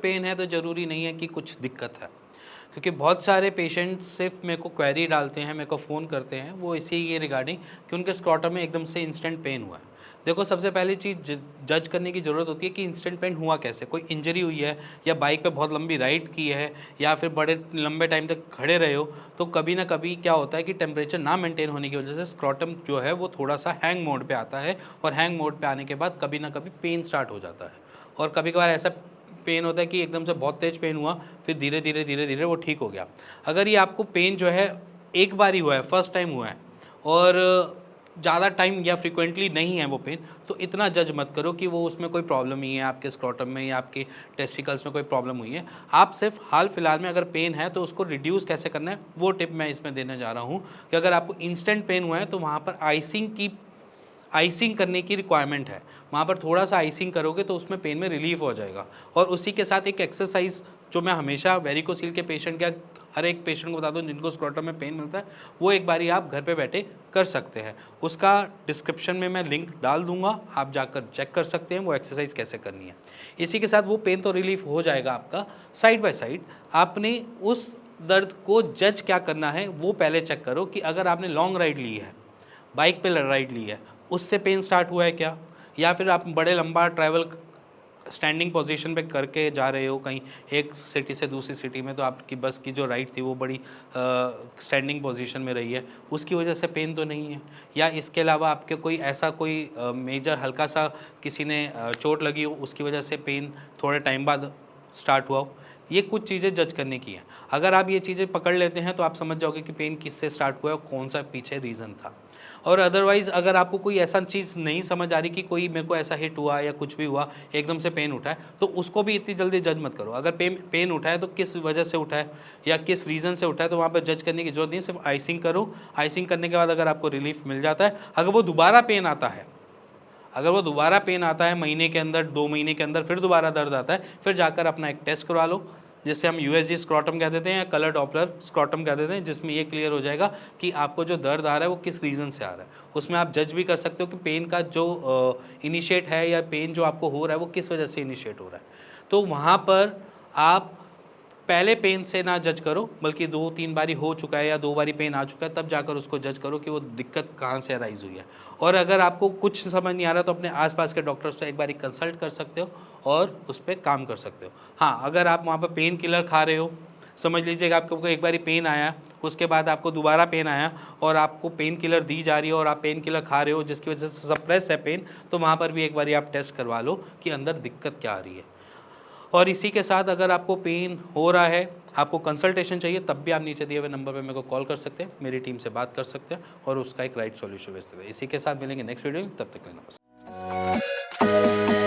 Pen है तो ज़रूरी नहीं है कि कुछ दिक्कत है, क्योंकि बहुत सारे पेशेंट्स सिर्फ मेरे को क्वेरी डालते हैं, मेरे को फ़ोन करते हैं, वो इसी के रिगार्डिंग कि उनके स्क्रॉटम में एकदम से इंस्टेंट पेन हुआ है। देखो, सबसे पहली चीज़ जज करने की ज़रूरत होती है कि इंस्टेंट पेन हुआ कैसे। कोई इंजरी हुई है, या बाइक पे बहुत लंबी राइड की है, या फिर बड़े लंबे टाइम तक खड़े रहे हो, तो कभी ना कभी क्या होता है कि टेम्परेचर ना मेंटेन होने की वजह से स्क्रॉटम जो है वो थोड़ा सा हैंग मोड पे आता है, और हैंग मोड पे आने के बाद कभी ना कभी पेन स्टार्ट हो जाता है। और कभी कभार ऐसा पेन होता है कि एकदम से बहुत तेज पेन हुआ, फिर धीरे धीरे धीरे धीरे वो ठीक हो गया। अगर ये आपको पेन जो है एक बार ही हुआ है, फर्स्ट टाइम हुआ है, और ज़्यादा टाइम या फ्रिक्वेंटली नहीं है वो पेन, तो इतना जज मत करो कि वो उसमें कोई प्रॉब्लम ही है, आपके स्क्रॉटम में या आपके टेस्टिकल्स में कोई प्रॉब्लम हुई है। आप सिर्फ हाल फिलहाल में अगर पेन है तो उसको रिड्यूस कैसे करना है वो टिप मैं इसमें देने जा रहा हूँ, कि अगर आपको इंस्टेंट पेन हुआ है तो वहाँ पर आइसिंग करने की रिक्वायरमेंट है। वहाँ पर थोड़ा सा आइसिंग करोगे तो उसमें पेन में रिलीफ हो जाएगा। और उसी के साथ एक एक्सरसाइज जो मैं हमेशा वेरिकोसील के पेशेंट या हर एक पेशेंट को बताता हूँ जिनको स्क्रॉटम में पेन मिलता है, वो एक बारी आप घर पे बैठे कर सकते हैं। उसका डिस्क्रिप्शन में मैं लिंक डाल दूंगा, आप जाकर चेक कर सकते हैं वो एक्सरसाइज कैसे करनी है। इसी के साथ वो पेन तो रिलीफ हो जाएगा आपका। साइड बाय साइड आपने उस दर्द को जज क्या करना है वो पहले चेक करो, कि अगर आपने लॉन्ग राइड ली है, बाइक पे राइड ली है, उससे पेन स्टार्ट हुआ है क्या, या फिर आप बड़े लंबा ट्रैवल स्टैंडिंग पोजीशन पे करके जा रहे हो कहीं एक सिटी से दूसरी सिटी में, तो आपकी बस की जो राइड थी वो बड़ी स्टैंडिंग पोजीशन में रही है, उसकी वजह से पेन तो नहीं है। या इसके अलावा आपके कोई ऐसा कोई मेजर हल्का सा किसी ने चोट लगी हो, उसकी वजह से पेन थोड़े टाइम बाद स्टार्ट हुआ हो। ये कुछ चीज़ें जज करने की हैं। अगर आप ये चीज़ें पकड़ लेते हैं तो आप समझ जाओगे कि पेन किससे स्टार्ट हुआ है और कौन सा पीछे रीज़न था। और अदरवाइज़ अगर आपको कोई ऐसा चीज़ नहीं समझ आ रही कि कोई मेरे को ऐसा हिट हुआ या कुछ भी हुआ, एकदम से पेन उठा है, तो उसको भी इतनी जल्दी जज मत करो। अगर पेन उठा है तो किस वजह से उठा है या किस रीज़न से उठा है, तो वहाँ पर जज करने की ज़रूरत नहीं है। सिर्फ आइसिंग करो। आइसिंग करने के बाद अगर आपको रिलीफ मिल जाता है, अगर वो दोबारा पेन आता है, महीने के अंदर, 2 महीने के अंदर फिर दोबारा दर्द आता है, फिर जाकर अपना एक टेस्ट करवा लो, जिससे हम यूएसजी स्क्रॉटम कह देते हैं या कलर डॉपलर स्क्रॉटम कह देते हैं, जिसमें ये क्लियर हो जाएगा कि आपको जो दर्द आ रहा है वो किस रीज़न से आ रहा है। उसमें आप जज भी कर सकते हो कि पेन का जो इनिशिएट है या पेन जो आपको हो रहा है वो किस वजह से इनिशिएट हो रहा है। तो वहाँ पर आप पहले पेन से ना जज करो, बल्कि 2-3 बारी हो चुका है या 2 बारी पेन आ चुका है, तब जाकर उसको जज करो कि वो दिक्कत कहाँ से अराइज़ हुई है। और अगर आपको कुछ समझ नहीं आ रहा तो अपने आसपास के डॉक्टर से एक बारी कंसल्ट कर सकते हो और उस पे काम कर सकते हो। हाँ, अगर आप वहाँ पर पेन किलर खा रहे हो, समझ लीजिए कि आपको एक बारी पेन आया, उसके बाद आपको दोबारा पेन आया और आपको पेन किलर दी जा रही है और आप पेन किलर खा रहे हो जिसकी वजह से सप्रेस है पेन, तो वहाँ पर भी एक बारी आप टेस्ट करवा लो कि अंदर दिक्कत क्या आ रही है। और इसी के साथ अगर आपको पेन हो रहा है, आपको कंसल्टेशन चाहिए, तब भी आप नीचे दिए हुए नंबर पे मेरे को कॉल कर सकते हैं, मेरी टीम से बात कर सकते हैं और उसका एक राइट सॉल्यूशन भेज सकते हैं। इसी के साथ मिलेंगे नेक्स्ट वीडियो में, तब तक के लिए नमस्कार।